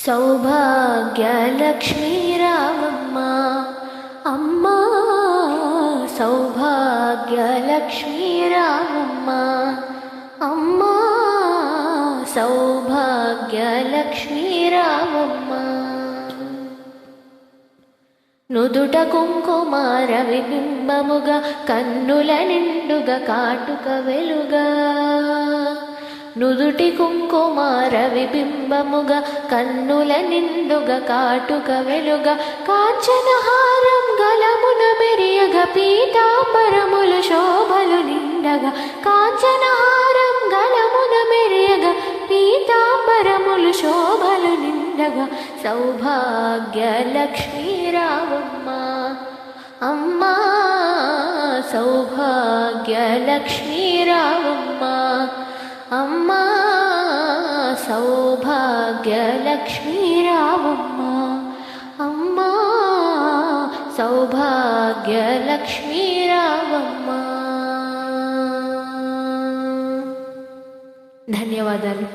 సౌభాగ్యలక్ష్మీ రామమ్మ అమ్మ, సౌభాగ్యలక్ష్మీ రామమ్మ అమ్మ, సౌభాగ్యలక్ష్మీ రామమ్మ. నుదుట కుంకుమార విబింబముగా కన్నుల నిండుగా కాటుక వెలుగా, నుదుటి కుంకుమార విబింబముగా కన్నుల నిండుగా కాటుక వెలుగా, కాంచనహారం గలమున మెరియగా పీతాంబరములు శోభలు నిండగా, కాంచనహారం గలమున మెరియగా పీతాంబరములు శోభలు నిండగా, సౌభాగ్యలక్ష్మీ రామమ్మ అమ్మ, సౌభాగ్యలక్ష్మీ రామమ్మ అమ్మ, సౌభాగ్యలక్ష్మీ రామమ్మ అమ్మ, సౌభాగ్యలక్ష్మీ రామమ్మ. ధన్యవాదాలు.